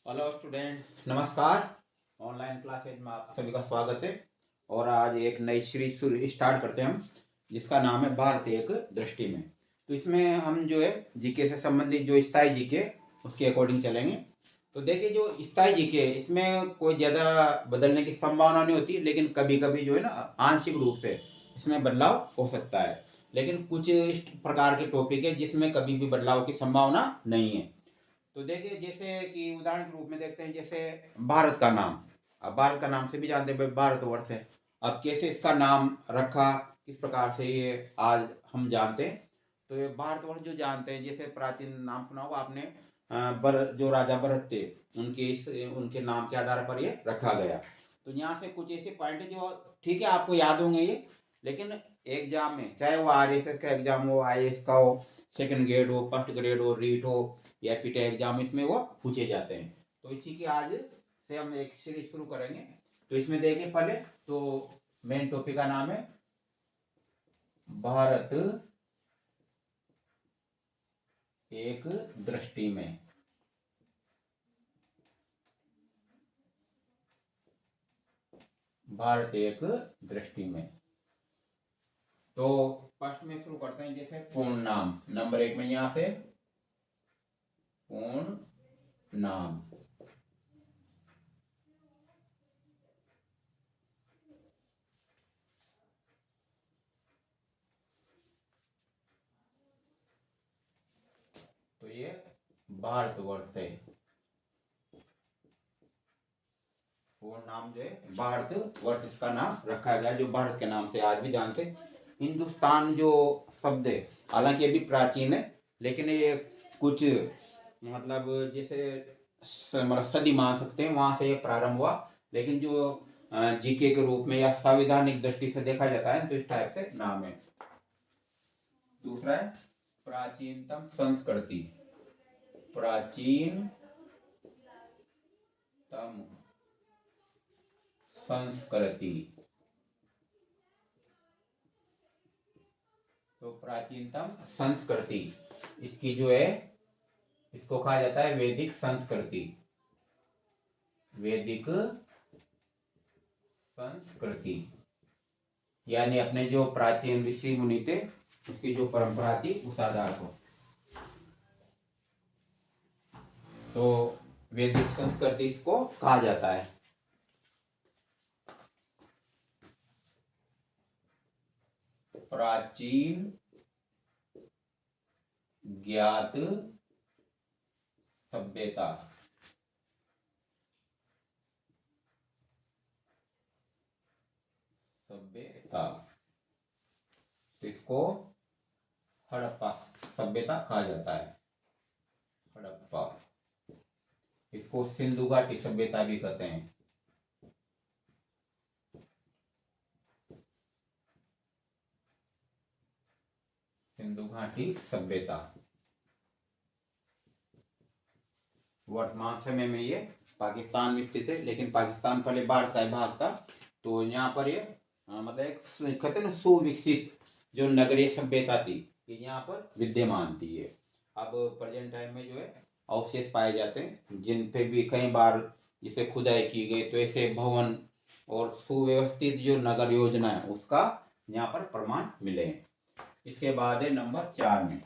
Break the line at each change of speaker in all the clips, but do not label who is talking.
Hello student, नमस्कार। Online classes में आप सभी का स्वागत है। और आज एक नई सीरीज शुरू स्टार्ट करते हैं हम, जिसका नाम है भारत एक दृष्टि में। तो इसमें हम जो है जीके से संबंधित जो स्थायी जीके उसके अकॉर्डिंग चलेंगे। तो देखिए, जो स्थायी जीके इसमें कोई ज़्यादा बदलने की संभावना नहीं होती, लेकिन कभी कभी जो है ना आंशिक रूप से इसमें बदलाव हो सकता है। लेकिन कुछ इस प्रकार के टॉपिक है जिसमें कभी भी बदलाव की संभावना नहीं है। तो देखिए, जैसे कि उदाहरण के रूप में देखते हैं, जैसे भारत का नाम। अब भारत का नाम से भी जानते हैं भाई, भारतवर्ष है। अब कैसे इसका नाम रखा, किस प्रकार से ये आज हम जानते हैं। तो ये भारतवर्ष जो जानते हैं, जैसे प्राचीन नाम सुना होगा आपने, जो राजा भरत थे, उनके नाम के आधार पर ये रखा गया। तो यहाँ से कुछ ऐसे पॉइंट है जो ठीक है आपको याद होंगे ये, लेकिन एग्जाम में चाहे वो RSS का एग्जाम हो, IAS का हो, सेकंड ग्रेड हो, फर्स्ट ग्रेड हो, रीट हो या पीटे एग्जाम, इसमें वो पूछे जाते हैं। तो इसी की आज से हम एक सीरीज शुरू करेंगे। तो इसमें देखिए, पहले तो मेन टॉपिक का नाम है भारत एक दृष्टि में। भारत एक दृष्टि में। तो फर्स्ट में शुरू करते हैं, जैसे पूर्ण नाम नंबर 1 में, यहां से पूर्ण नाम। तो ये भारतवर्ष है। पूर्ण नाम जो है भारतवर्ष, इसका नाम रखा गया, जो भारत के नाम से आज भी जानते हैं। हिंदुस्तान जो शब्द है, हालांकि ये भी प्राचीन है, लेकिन ये कुछ मतलब जैसे मतलब सदी मान सकते हैं, वहां से ये प्रारंभ हुआ। लेकिन जो जीके के रूप में या संवैधानिक दृष्टि से देखा जाता है तो इस टाइप से नाम है। दूसरा है प्राचीनतम संस्कृति। प्राचीनतम संस्कृति। तो प्राचीनतम संस्कृति, इसकी जो है, इसको कहा जाता है वैदिक संस्कृति। वैदिक संस्कृति यानी अपने जो प्राचीन ऋषि मुनि थे, उसकी जो परंपरा थी उस आधार पर। तो वैदिक संस्कृति इसको कहा जाता है। प्राचीन ज्ञात सभ्यता। सभ्यता, इसको हड़प्पा सभ्यता कहा जाता है। हड़प्पा, इसको सिंधु घाटी सभ्यता भी कहते हैं। सिंधु घाटी सभ्यता। वर्तमान समय में ये पाकिस्तान में स्थित है, लेकिन पाकिस्तान पहले भारत का भाग था। तो यहाँ पर ये मतलब एक कहते हैं ना, सुविकसित जो नगरीय सभ्यता थी, ये यहाँ पर विद्यमान थी। ये अब प्रेजेंट टाइम में जो है अवशेष पाए जाते हैं, जिन पे भी कई बार जिसे खुदाई की गई, तो ऐसे भवन और सुव्यवस्थित जो नगर योजना है उसका यहाँ पर प्रमाण मिले हैं। इसके बाद है नंबर 4 में।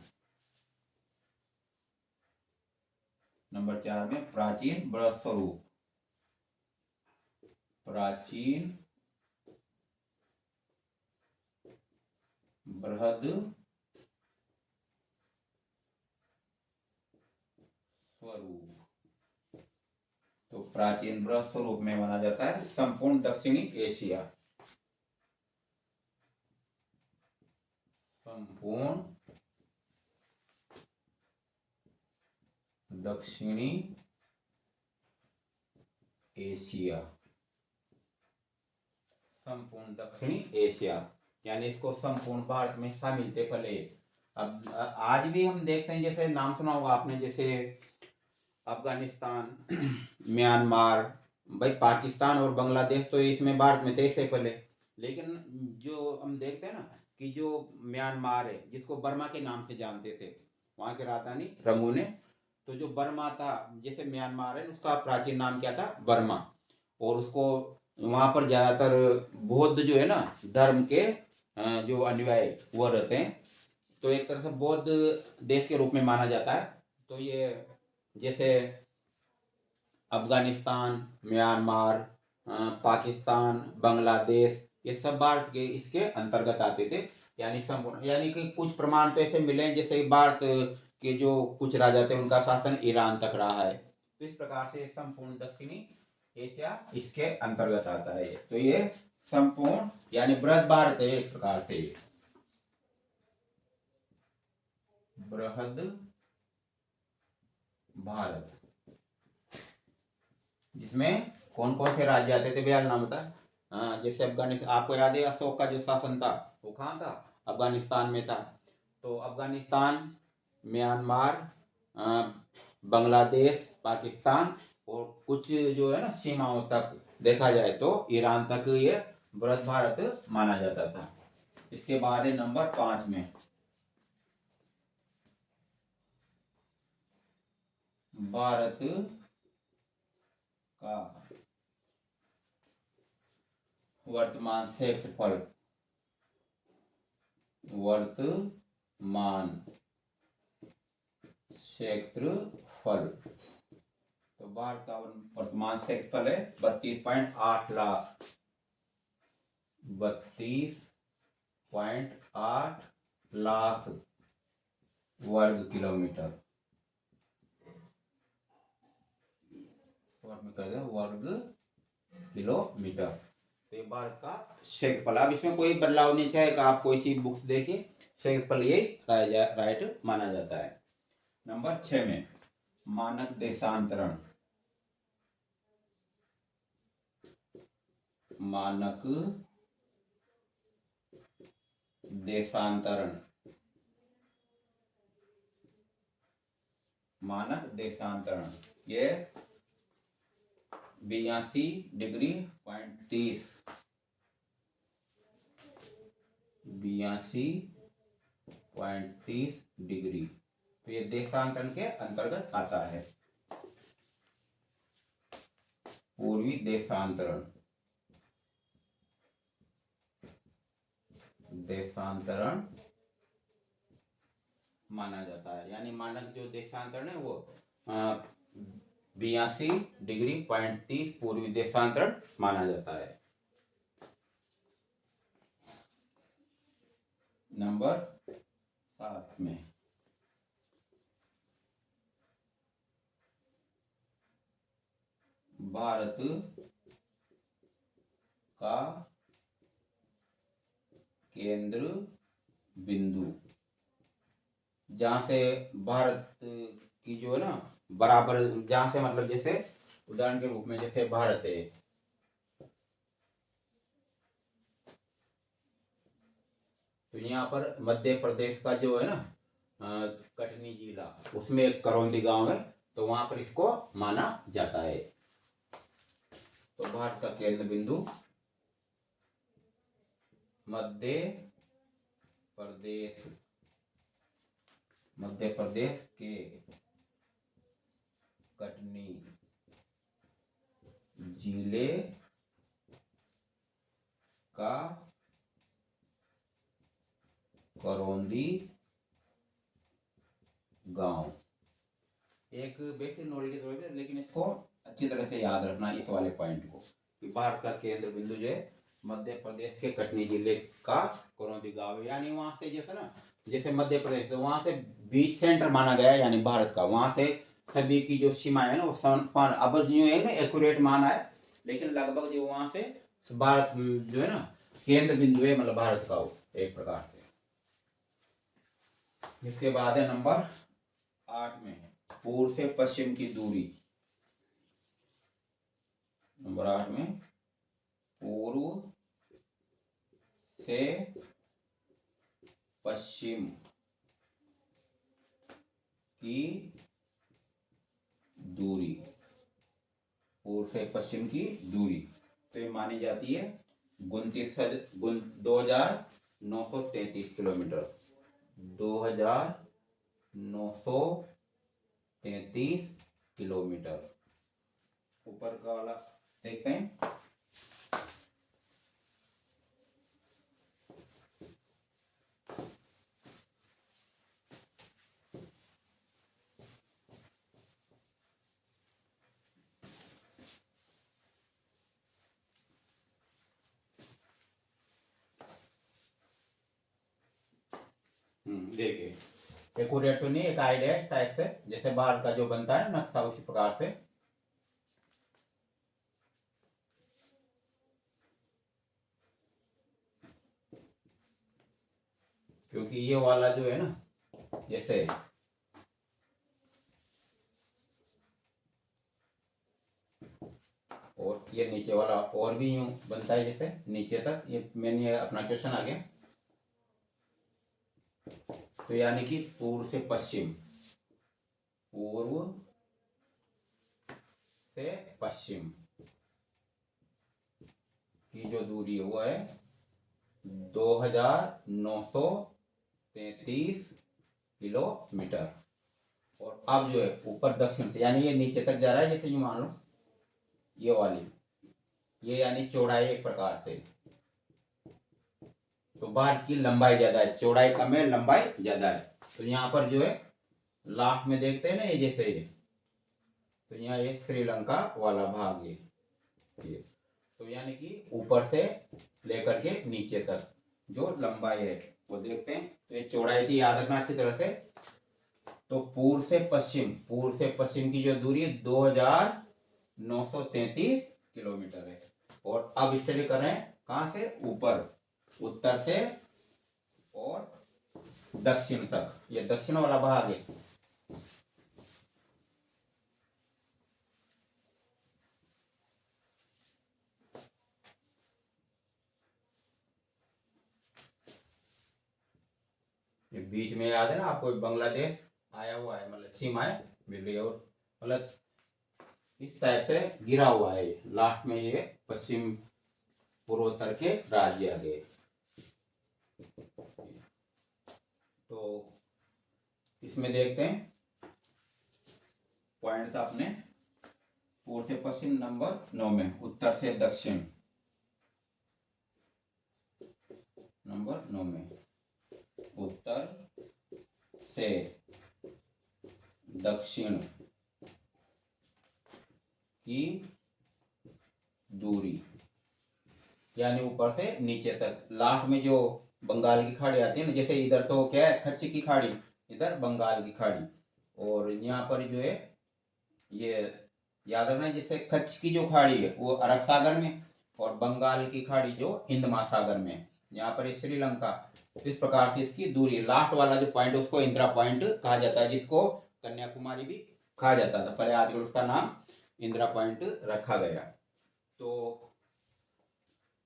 नंबर 4 में प्राचीन बृहद स्वरूप। प्राचीन बृहद स्वरूप। तो प्राचीन बृहद स्वरूप में माना जाता है संपूर्ण दक्षिणी एशिया। संपूर्ण दक्षिणी एशिया। संपूर्ण दक्षिणी एशिया यानी इसको संपूर्ण भारत में शामिल थे पहले। अब आज भी हम देखते हैं, जैसे नाम सुना होगा आपने, जैसे अफगानिस्तान, म्यांमार, भाई पाकिस्तान और बांग्लादेश तो इसमें भारत में थे इससे पहले। लेकिन जो हम देखते हैं ना कि जो म्यांमार है, जिसको बर्मा के नाम से जानते थे, वहाँ की राजधानी रंगून है। तो जो बर्मा था, जैसे म्यांमार है उसका प्राचीन नाम क्या था, बर्मा। और उसको वहाँ पर ज़्यादातर बौद्ध जो है ना धर्म के जो अनुयायी वो रहते हैं। तो एक तरह से बौद्ध देश के रूप में माना जाता है। तो ये जैसे अफगानिस्तान, म्यांमार, पाकिस्तान, बांग्लादेश, ये सब भारत के इसके अंतर्गत आते थे। यानी संपूर्ण, यानी कि कुछ प्रमाण तो ऐसे मिले हैं जैसे भारत के जो कुछ राजा थे उनका शासन ईरान तक रहा है। तो इस प्रकार से संपूर्ण दक्षिणी एशिया इसके अंतर्गत आता है। तो ये संपूर्ण यानी बृहद भारत है एक प्रकार से, बृहद भारत, जिसमें कौन कौन से राज्य आते थे भैया नाम बता। जैसे अफगानिस्तान, आपको याद है अशोक का जो शासन था वो कहाँ था, अफगानिस्तान में था। तो अफगानिस्तान, म्यांमार, बांग्लादेश, पाकिस्तान और कुछ जो है ना सीमाओं तक देखा जाए तो ईरान तक ये बृहद भारत माना जाता था। इसके बाद है नंबर 5 में भारत का वर्तमान क्षेत्रफल, वर्तमान क्षेत्रफल। तो भारत का वर्तमान क्षेत्रफल है 32.8 लाख, 32.8 लाख वर्ग किलोमीटर, वर्ग में कर दे वर्ग किलोमीटर। तो ये भारत का क्षेत्रफल। अब इसमें कोई बदलाव नहीं चाहेगा, आप कोई सी बुक्स देखिए क्षेत्रफल ये राइट माना जाता है। नंबर 6 में मानक देशांतरण, मानक देशांतरण, मानक देशांतरण ये 82.30, 82.30 डिग्री। तो ये देशांतरण के अंतर्गत आता है। पूर्वी देशांतरण, देशांतरण माना जाता है। यानी मानक जो देशांतरण है वो 82.30 पूर्वी देशांतरण माना जाता है। नंबर 7 में भारत का केंद्र बिंदु, जहां से भारत की जो है ना बराबर, जहां से मतलब जैसे उदाहरण के रूप में जैसे भारत है तो यहाँ पर मध्य प्रदेश का जो है ना कटनी जिला, उसमें एक करौंदी गांव है, तो वहां पर इसको माना जाता है। तो भारत का केंद्र बिंदु मध्य प्रदेश, मध्य प्रदेश के कटनी जिले का करौंदी गांव। एक बेसिक नॉलेज की जरूरत है, लेकिन इसको अच्छी तरह से याद रखना इस वाले पॉइंट को कि भारत का केंद्र बिंदु जो है मध्य प्रदेश के कटनी जिले का करौंदी गांव है। यानी वहां से जैसे ना, जैसे मध्य प्रदेश तो वहां से बीच सेंटर माना गया है, यानी भारत का वहां से सभी की जो सीमा है ना वो समान, अब जो है ना एक्यूरेट माना है, लेकिन लगभग जो वहां से भारत जो है ना केंद्र बिंदु है, मतलब भारत का वो एक प्रकार से। इसके बाद है नंबर 8 में पूर्व से पश्चिम की दूरी, नंबर 8 में पूर्व से पश्चिम की दूरी, पूर्व से पश्चिम की दूरी तो ये मानी जाती है 2933 किलोमीटर, 2933 किलोमीटर। ऊपर का वाला देखते हैं। देखिए, एक्यूरेट तो नहीं, एक आइडिया इस टाइप से जैसे बाहर का जो बनता है नक्शा, उसी प्रकार से। क्योंकि ये वाला जो है ना, जैसे और ये नीचे वाला और भी यूं बनता है जैसे नीचे तक। ये मैंने अपना क्वेश्चन आ गया। तो यानी कि पूर्व से पश्चिम, पूर्व से पश्चिम की जो दूरी है वो है 2933 किलोमीटर। और अब जो है ऊपर दक्षिण से, यानी ये नीचे तक जा रहा है, जैसे यूं मान लो ये वाली, ये यानी चौड़ाई एक प्रकार से। तो बाहर की लंबाई ज्यादा है, चौड़ाई कम है, लंबाई ज्यादा है। तो यहाँ पर जो है लास्ट में देखते हैं ना, ये जैसे ये, तो यहाँ ये श्रीलंका वाला भाग ये। तो यानी कि ऊपर से लेकर के नीचे तक जो लंबाई है वो देखते हैं। तो ये चौड़ाई थी, याद रखना अच्छी तरह से। तो पूर्व से पश्चिम, पूर्व से पश्चिम की जो दूरी 2933 किलोमीटर है। और अब स्टडी कर रहे हैं कहाँ से, ऊपर, उत्तर से और दक्षिण तक। ये दक्षिण वाला भाग है। ये बीच में याद है ना आपको, बांग्लादेश आया हुआ है, मतलब सीमाएं मिल रही है, और मतलब इस टाइप से गिरा हुआ है। लास्ट में ये पश्चिम पूर्वोत्तर के राज्य आ गए। तो इसमें देखते हैं पॉइंट था अपने, पूर्व से पश्चिम नंबर 9 में, उत्तर से दक्षिण नंबर 9 में, उत्तर से दक्षिण की दूरी, यानी ऊपर से नीचे तक। लास्ट में जो बंगाल की खाड़ी आती है ना, जैसे इधर तो क्या है, कच्छ की खाड़ी, इधर बंगाल की खाड़ी। और यहाँ पर जो है ये याद रखना, जैसे कच्छ की जो खाड़ी है वो अरब सागर में, और बंगाल की खाड़ी जो हिंद महासागर में। यहाँ पर श्रीलंका। इस प्रकार से इसकी दूरी, लास्ट वाला जो पॉइंट है उसको इंदिरा पॉइंट कहा जाता है, जिसको कन्याकुमारी भी कहा जाता था पहले, आजकल उसका नाम इंदिरा पॉइंट रखा गया। तो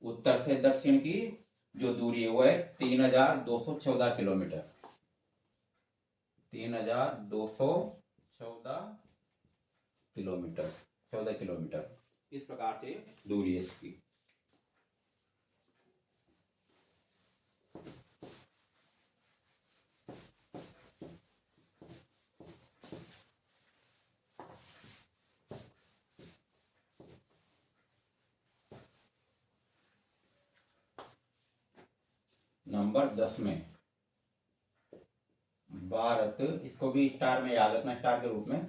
उत्तर से दक्षिण की जो दूरी है वो है 3214 किलोमीटर। 3214 किलोमीटर, 14 किलोमीटर, इस प्रकार से दूरी है इसकी। नंबर 10 में भारत, इसको भी स्टार में याद रखना, स्टार के रूप में,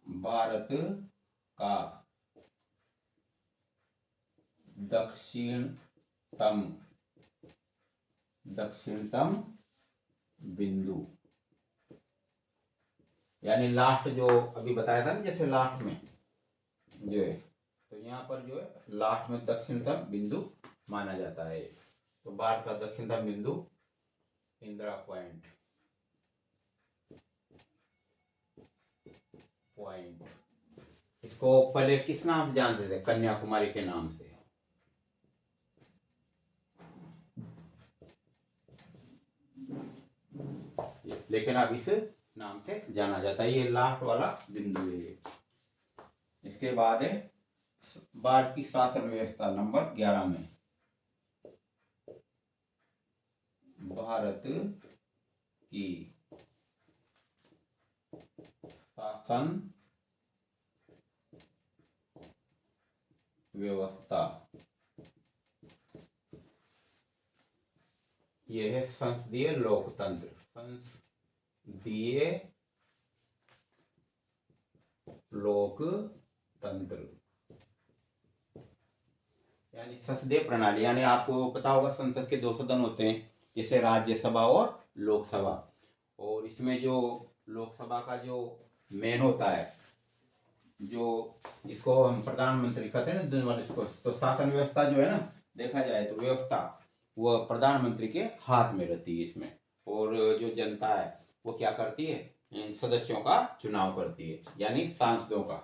भारत का दक्षिणतम बिंदु, यानी लास्ट जो अभी बताया था ना, जैसे लास्ट में जो है, तो यहाँ पर जो है लास्ट में दक्षिणतम बिंदु माना जाता है। तो भारत का दक्षिणतम बिंदु इंदिरा पॉइंट, इसको पहले किस नाम से जानते थे, कन्याकुमारी के नाम से। लेकिन अब इस नाम से जाना जाता है, ये लास्ट वाला बिंदु है ये। इसके बाद है भारत की शासन व्यवस्था नंबर 11 में, भारत की शासन व्यवस्था, ये है संसदीय लोकतंत्र। संसदीय लोकतंत्र यानी संसदीय प्रणाली, यानी आपको पता होगा संसद के दो सदन होते हैं, जैसे राज्यसभा और लोकसभा। और इसमें जो लोकसभा का जो मेन होता है, जो इसको हम प्रधानमंत्री कहते हैं ना, इसको तो शासन व्यवस्था जो है ना, देखा जाए तो व्यवस्था वह प्रधानमंत्री के हाथ में रहती है इसमें। और जो जनता है वो क्या करती है, इन सदस्यों का चुनाव करती है, यानी सांसदों का।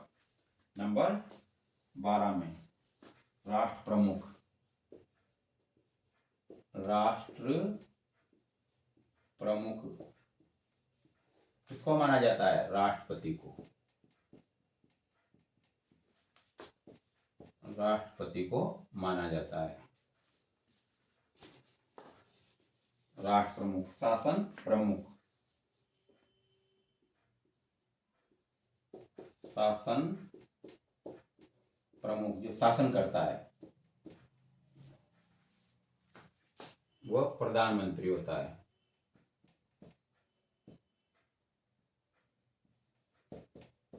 नंबर 12 में राष्ट्र प्रमुख, राष्ट्र प्रमुख किसको माना जाता है, राष्ट्रपति को, राष्ट्रपति को माना जाता है। राष्ट्र प्रमुख, शासन प्रमुख, शासन प्रमुख जो शासन करता है वह प्रधानमंत्री होता है।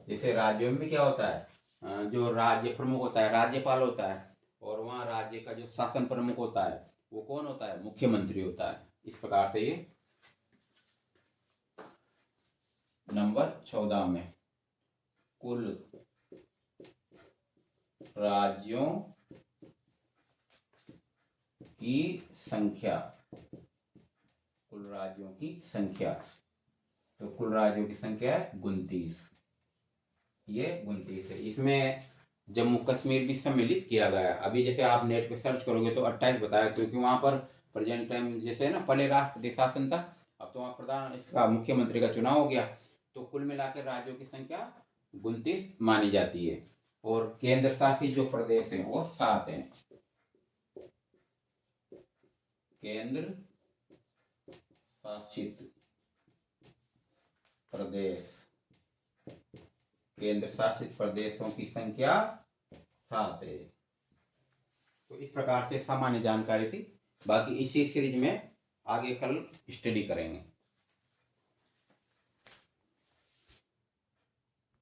जैसे राज्यों में भी क्या होता है, जो राज्य प्रमुख होता है राज्यपाल होता है, और वहाँ राज्य का जो शासन प्रमुख होता है वो कौन होता है, मुख्यमंत्री होता है। इस प्रकार से ये नंबर 14 में कुल राज्यों की संख्या, कुल राज्यों की संख्या, तो कुल राज्यों की संख्या है 29, ये 29 है। इसमें जम्मू कश्मीर भी सम्मिलित किया गया है। अभी जैसे आप नेट पे सर्च करोगे तो 28 बताया, क्योंकि वहां पर प्रेजेंट टाइम जैसे ना पहले राष्ट्रपति शासन था, अब तो वहाँ प्रधान इसका मुख्यमंत्री का चुनाव हो गया, तो कुल मिलाकर राज्यों की संख्या 29 मानी जाती है। और केंद्र शासित जो प्रदेश है वो 7 हैं। केंद्र शासित प्रदेश, केंद्र शासित प्रदेशों की संख्या 7 है। तो इस प्रकार से सामान्य जानकारी थी, बाकी इसी सीरीज में आगे कल स्टडी करेंगे।